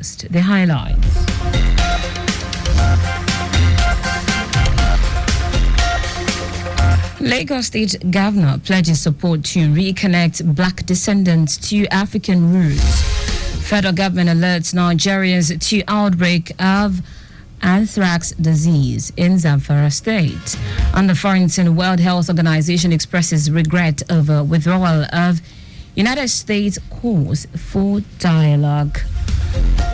first, the highlights. Lagos State Governor pledges support to reconnect black descendants to African roots. Federal government alerts Nigerians to outbreak of anthrax disease in Zamfara State. And the Foreign World Health Organization expresses regret over withdrawal of United States calls for dialogue.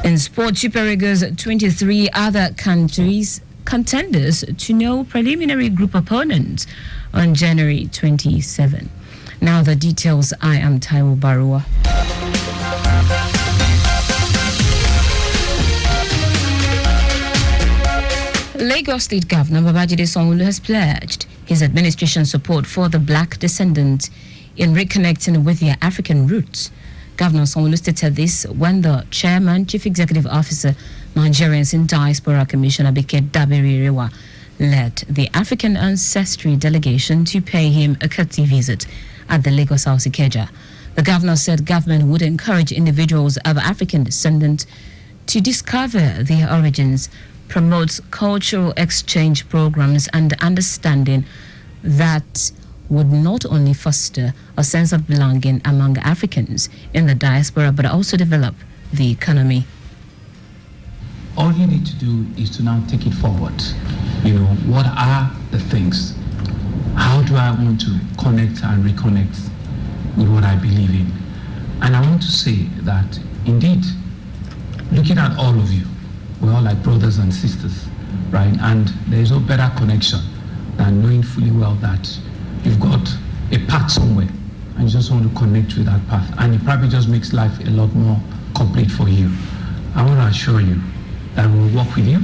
In sport, Super Eagles, 23 other countries contenders to know preliminary group opponents on January 27. Now the details. I am Taiwo Baruwa. Lagos State Governor Babajide Sanwo-Olu has pledged his administration's support for the black descendants in reconnecting with their African roots. Governor Sanwo-Olu stated this when the Chairman, Chief Executive Officer, Nigerians in Diaspora Commissioner Baruwa led the African Ancestry Delegation to pay him a courtesy visit at the Lagos House Ikeja. The governor said government would encourage individuals of African descent to discover their origins, promotes cultural exchange programs and understanding that would not only foster a sense of belonging among Africans in the diaspora, but also develop the economy. All you need to do is to now take it forward. What are the things? How do I want to connect and reconnect with what I believe in? And I want to say that, indeed, looking at all of you, we're all like brothers and sisters, right? And there is no better connection than knowing fully well that you've got a path somewhere and you just want to connect with that path. And it probably just makes life a lot more complete for you. I want to assure you that we'll work with you.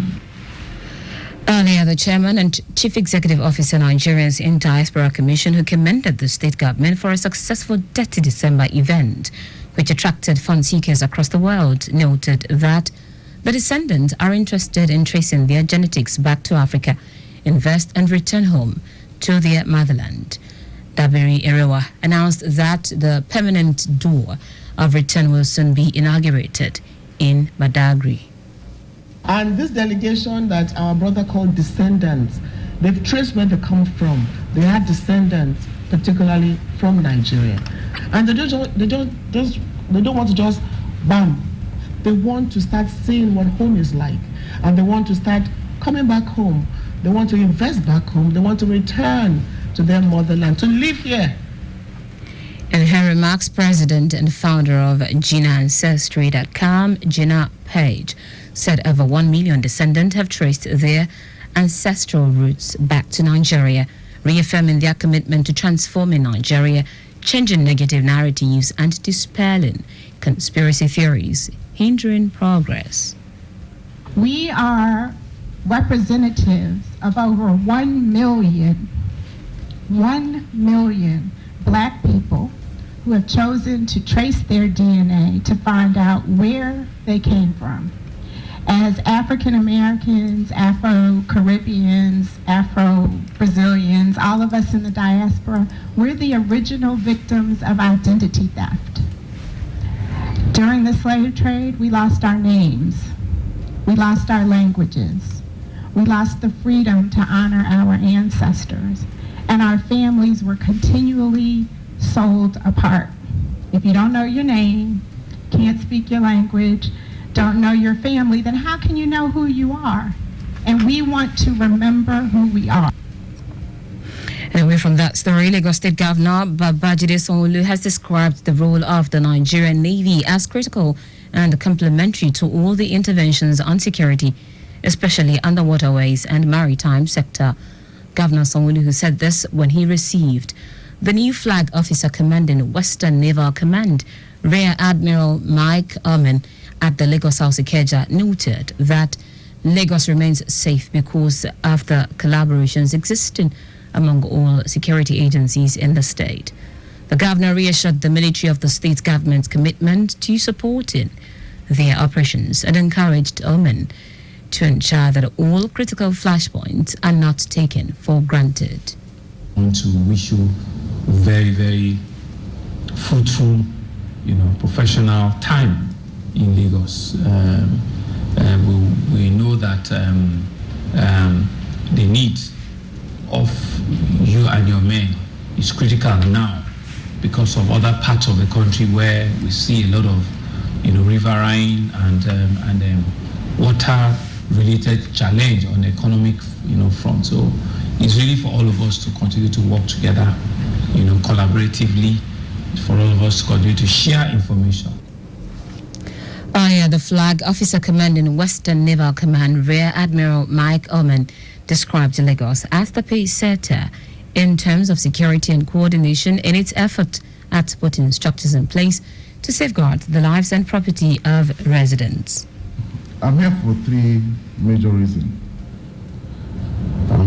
Earlier, the Chairman and Chief Executive Officer Nigerians in Diaspora Commission, who commended the state government for a successful Dirty December event, which attracted fun seekers across the world, noted that the descendants are interested in tracing their genetics back to Africa, invest and return home to their motherland. Dabiri Erewa announced that the permanent door of return will soon be inaugurated in Badagry. And this delegation that our brother called descendants, they've traced where they come from. They are descendants, particularly from Nigeria. And they don't want to just bam. They want to start seeing what home is like. And they want to start coming back home. They want to invest back home. They want to return to their motherland, to live here. In her remarks, President and founder of GinaAncestry.com, Gina Page, said over 1 million descendants have traced their ancestral roots back to Nigeria, reaffirming their commitment to transforming Nigeria, changing negative narratives and dispelling conspiracy theories, hindering progress. We are representatives of over 1 million black people who have chosen to trace their DNA to find out where they came from. As African Americans, Afro-Caribbeans, Afro-Brazilians, all of us in the diaspora, we're the original victims of identity theft. During the slave trade, we lost our names. We lost our languages. We lost the freedom to honor our ancestors. And our families were continually sold apart. If you don't know your name, can't speak your language, don't know your family, then how can you know who you are? And we want to remember who we are. And away from that story, Lagos State Governor Babajide Sanwo-Olu has described the role of the Nigerian Navy as critical and complementary to all the interventions on security, especially on the waterways and maritime sector. Governor Sanwo-Olu, who said this when he received the new flag officer commanding Western Naval Command, Rear Admiral Mike Omen, at the Lagos House Ikeja, noted that Lagos remains safe because of the collaborations existing among all security agencies in the state. The governor reassured the military of the state government's commitment to supporting their operations and encouraged Omen to ensure that all critical flashpoints are not taken for granted. I want to wish you very, very fruitful, professional time in Lagos. We know that the need of you and your men is critical now because of other parts of the country where we see a lot of riverine and water-related challenge on the economic front. So it's really for all of us to continue to work together, collaboratively, for all of us to continue to share information. The Flag Officer Commanding Western Naval Command, Rear Admiral Mike Oman, described Lagos as the pace setter in terms of security and coordination in its effort at putting structures in place to safeguard the lives and property of residents. I'm here for three major reasons.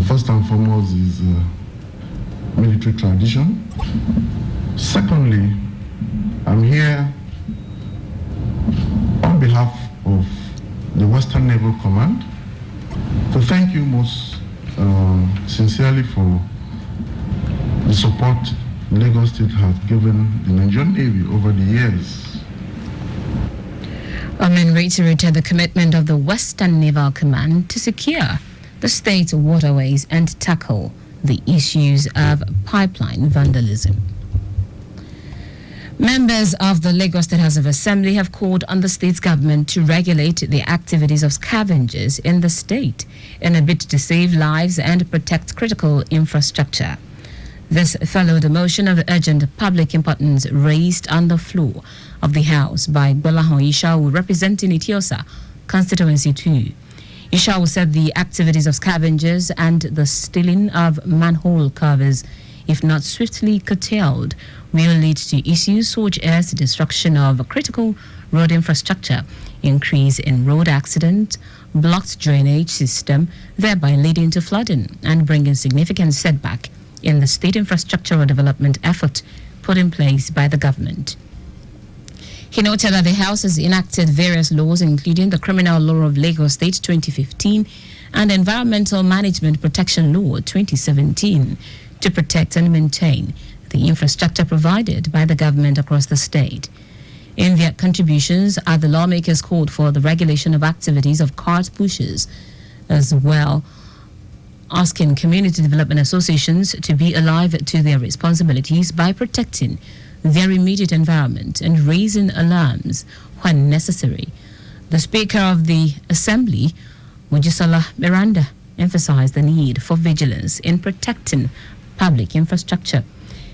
First and foremost is military tradition. Secondly, I'm here on behalf of the Western Naval Command to thank you most sincerely for the support Lagos State has given the Nigerian Navy over the years. Oman reiterated the commitment of the Western Naval Command to secure the state's waterways and tackle the issues of pipeline vandalism. Members of the Lagos State House of Assembly have called on the state's government to regulate the activities of scavengers in the state in a bid to save lives and protect critical infrastructure. This followed a motion of urgent public importance raised on the floor of the House by Gbolahan Ishawu, representing Itiosa Constituency 2. Ishawu said the activities of scavengers and the stealing of manhole covers, if not swiftly curtailed, will lead to issues such as the destruction of critical road infrastructure, increase in road accident, blocked drainage system, thereby leading to flooding and bringing significant setback in the state infrastructural development effort put in place by the government. He noted that the House has enacted various laws, including the Criminal Law of Lagos State 2015 and Environmental Management Protection Law 2017, to protect and maintain the infrastructure provided by the government across the state. In their contributions, the lawmakers called for the regulation of activities of cart pushers, as well asking community development associations to be alive to their responsibilities by protecting their immediate environment and raising alarms when necessary. The Speaker of the Assembly, Mojisola Miranda, emphasized the need for vigilance in protecting public infrastructure.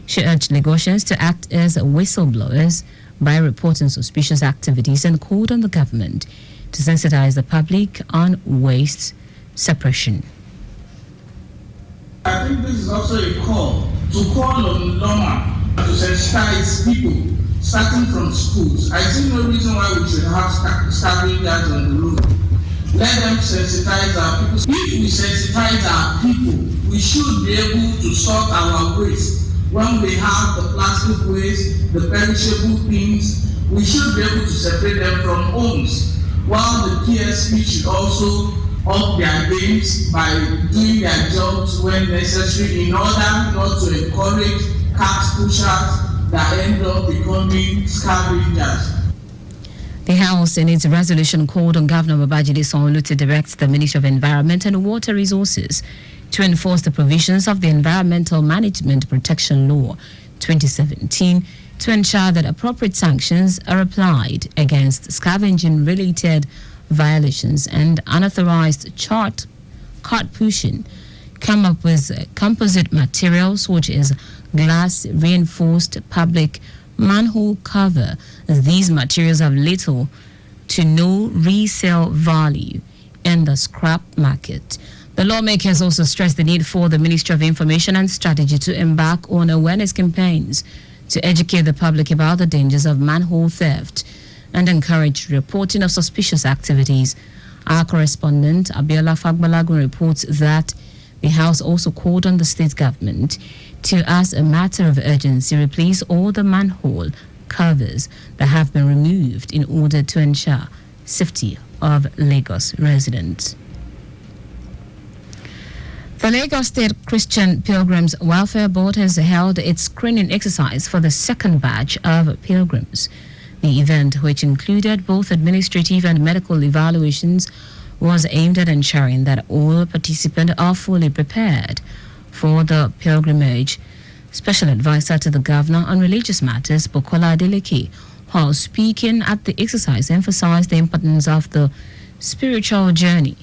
She urged Lagosians to act as whistleblowers by reporting suspicious activities and called on the government to sensitize the public on waste suppression. I think this is also a call on Loma to sensitize people starting from schools. I see no reason why we should have scavengers on the road. Let them sensitize our people. If we sensitize our people, we should be able to sort our waste. When we have the plastic waste, the perishable things, we should be able to separate them from homes. While the PSP should also up their games by doing their jobs when necessary in order not to encourage cart pushers that end up becoming scavengers. The House, in its resolution, called on Governor Babajide Sanwo-Olu to direct the Ministry of Environment and Water Resources to enforce the provisions of the Environmental Management Protection Law 2017 to ensure that appropriate sanctions are applied against scavenging-related violations and unauthorized cart pushing. Come up with composite materials such as glass reinforced public manhole cover, as these materials have little to no resale value in the scrap market. The lawmakers also stressed the need for the Ministry of Information and Strategy to embark on awareness campaigns to educate the public about the dangers of manhole theft and encourage reporting of suspicious activities. Our correspondent, Abiola Fagbalagun, reports that the House also called on the state government to, as a matter of urgency, replace all the manhole covers that have been removed in order to ensure safety of Lagos residents. The Lagos State Christian Pilgrims Welfare Board has held its screening exercise for the second batch of pilgrims. The The event, which included both administrative and medical evaluations, was aimed at ensuring that all participants are fully prepared for the pilgrimage. Special advisor to the governor on religious matters, Bukola Adeleke, while speaking at the exercise, emphasized the importance of the spiritual journey.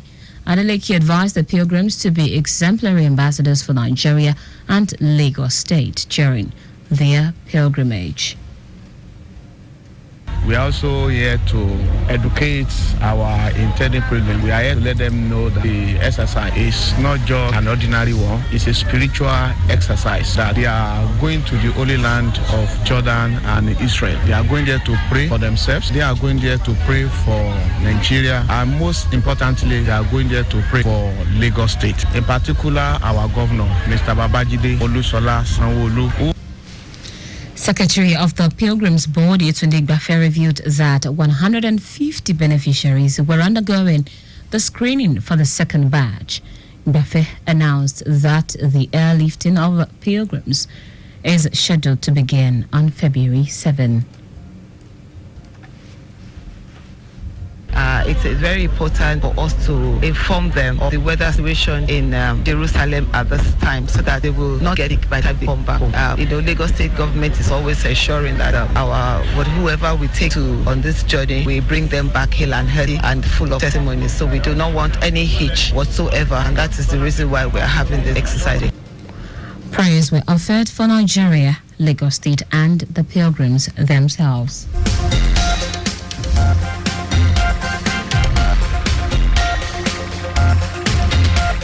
Adeleke advised the pilgrims to be exemplary ambassadors for Nigeria and Lagos State during their pilgrimage. We are also here to educate our intending pilgrims. We are here to let them know that the exercise is not just an ordinary one. It's a spiritual exercise that they are going to the Holy Land of Jordan and Israel. They are going there to pray for themselves. They are going there to pray for Nigeria. And most importantly, they are going there to pray for Lagos State. In particular, our governor, Mr. Babajide Olusola Sanwo-Olu. Secretary of the Pilgrims Board, Yetunde Gbafe, revealed that 150 beneficiaries were undergoing the screening for the second batch. Gbafe announced that the airlifting of pilgrims is scheduled to begin on February 7. It's very important for us to inform them of the weather situation in Jerusalem at this time so that they will not get it by the time they come back home. Lagos State government is always ensuring that whoever we take on this journey, we bring them back hale and healthy and full of testimonies. So we do not want any hitch whatsoever, and that is the reason why we are having this exercise. Prayers were offered for Nigeria, Lagos State, and the pilgrims themselves.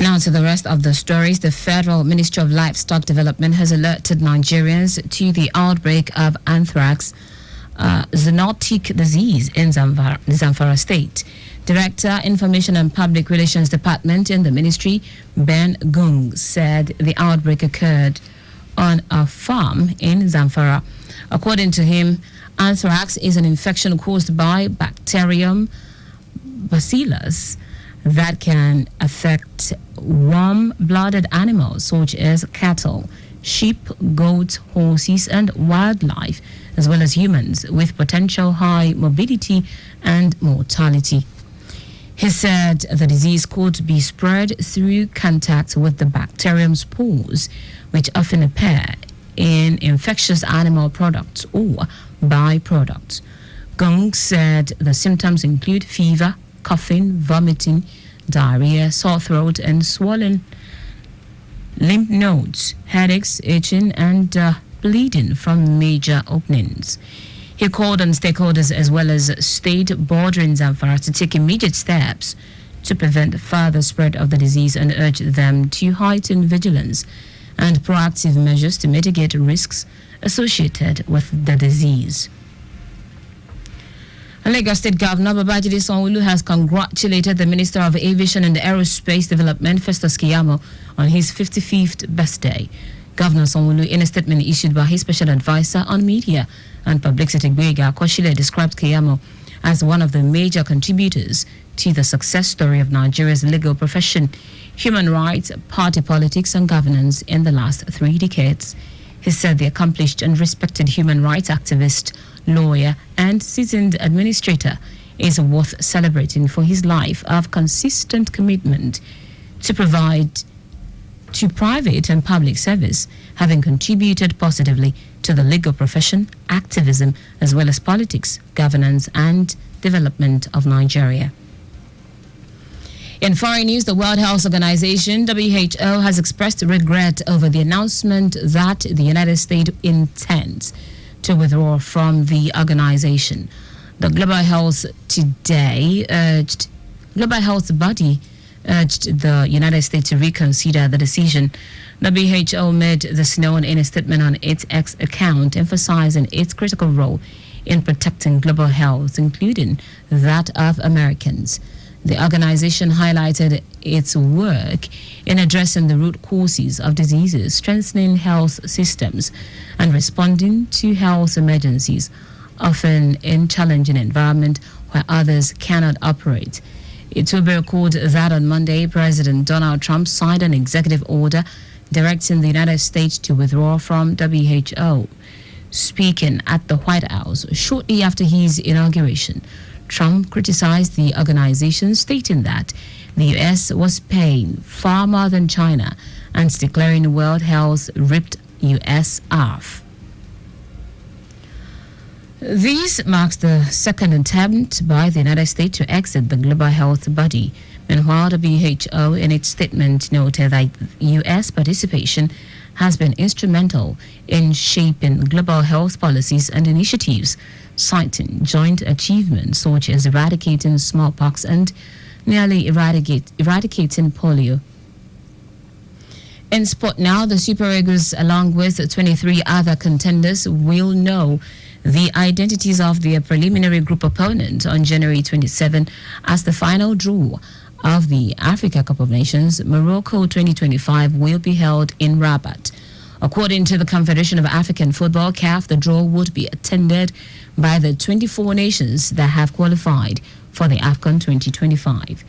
Now to the rest of the stories. The Federal Ministry of Livestock Development has alerted Nigerians to the outbreak of anthrax zoonotic disease in Zamfara State. Director, Information and Public Relations Department in the ministry, Ben Gung, said the outbreak occurred on a farm in Zamfara. According to him, anthrax is an infection caused by bacterium bacillus that can affect warm-blooded animals such as cattle, sheep, goats, horses, and wildlife, as well as humans, with potential high morbidity and mortality. He said the disease could be spread through contact with the bacterium spores, which often appear in infectious animal products or byproducts. Gong said the symptoms include fever, coughing, vomiting, diarrhea, sore throat, and swollen lymph nodes, headaches, itching, and bleeding from major openings. He called on stakeholders as well as state bordering Zamfara to take immediate steps to prevent further spread of the disease and urged them to heighten vigilance and proactive measures to mitigate risks associated with the disease. Lagos State Governor Babajide Sanwo-Olu has congratulated the Minister of Aviation and Aerospace Development, Festus Keyamo, on his 55th birthday. Governor Sanwo-Olu, in a statement issued by his special advisor on media and publicity, Gbega Koshile, described Keyamo as one of the major contributors to the success story of Nigeria's legal profession, human rights, party politics, and governance in the last 3 decades. He said the accomplished and respected human rights activist, lawyer, and seasoned administrator is worth celebrating for his life of consistent commitment to provide to private and public service, having contributed positively to the legal profession, activism, as well as politics, governance, and development of Nigeria. In foreign news, the World Health Organization, WHO, has expressed regret over the announcement that the United States intends to withdraw from the organization. The Global Health body urged the United States to reconsider the decision. WHO made this known in a statement on its X account, emphasizing its critical role in protecting global health, including that of Americans. The organization highlighted its work in addressing the root causes of diseases, strengthening health systems, and responding to health emergencies, often in challenging environments where others cannot operate. It will be recalled that on Monday, President Donald Trump signed an executive order directing the United States to withdraw from WHO. Speaking at the White House shortly after his inauguration, Trump criticized the organization, stating that the U.S. was paying far more than China and declaring World Health ripped U.S. off. This marks the second attempt by the United States to exit the global health body. Meanwhile, the WHO in its statement noted that U.S. participation has been instrumental in shaping global health policies and initiatives, citing joint achievements such as eradicating smallpox and nearly eradicating polio. In sport now, the Super Eagles, along with 23 other contenders, will know the identities of their preliminary group opponents on January 27 as the final draw of the Africa Cup of Nations Morocco 2025 will be held in Rabat. According to the Confederation of African Football, CAF, the draw would be attended by the 24 nations that have qualified for the AFCON 2025.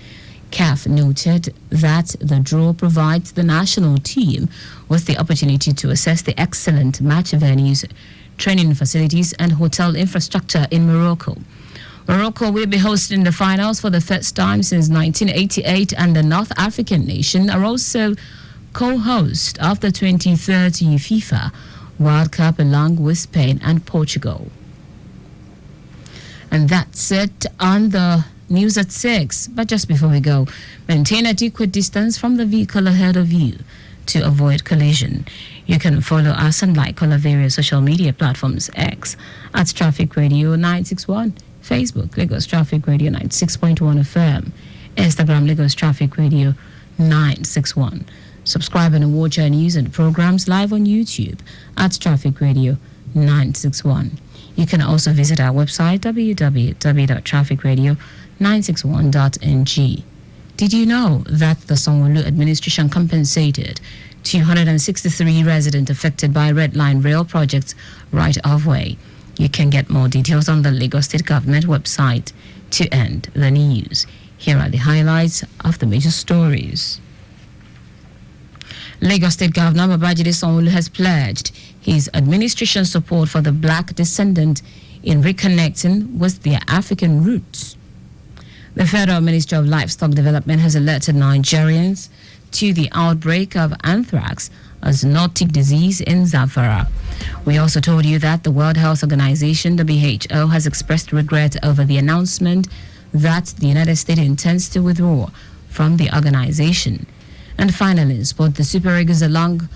CAF noted that the draw provides the national team with the opportunity to assess the excellent match venues, training facilities, and hotel infrastructure in Morocco. Morocco will be hosting the finals for the first time since 1988, and the North African nation are also co-host of the 2030 FIFA World Cup along with Spain and Portugal. And that's it on the news at 6. But just before we go, maintain adequate distance from the vehicle ahead of you to avoid collision. You can follow us and like all our various social media platforms: X at Traffic Radio 961, Facebook Lagos Traffic Radio 96.1 FM, Instagram Lagos Traffic Radio 961. Subscribe and watch our news and programs live on YouTube at Traffic Radio 961. You can also visit our website www.trafficradio961.ng. Did you know that the Sanwo-Olu administration compensated 263 residents affected by Red Line Rail project's right-of-way? You can get more details on the Lagos State Government website. To end the news, here are the highlights of the major stories. Lagos State Governor Babajide Sanwo-Olu has pledged his administration support for the black descendant in reconnecting with their African roots. The Federal Ministry of Livestock Development has alerted Nigerians to the outbreak of anthrax, a zoonotic disease in Zamfara. We also told you that the World Health Organization, WHO, has expressed regret over the announcement that the United States intends to withdraw from the organization. And finally, in sport, the Super Eagles, along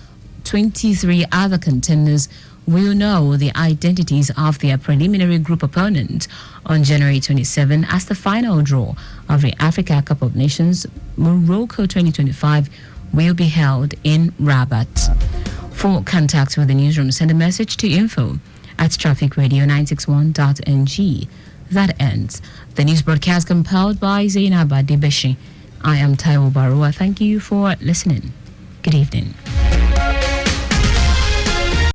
23 other contenders, will know the identities of their preliminary group opponent on January 27 as the final draw of the Africa Cup of Nations Morocco 2025 will be held in Rabat. For contact with the newsroom, send a message to info@trafficradio961.ng. That ends the news broadcast compiled by Zainab Adebeshi. I am Taiwo Baruwa. Thank you for listening. Good evening.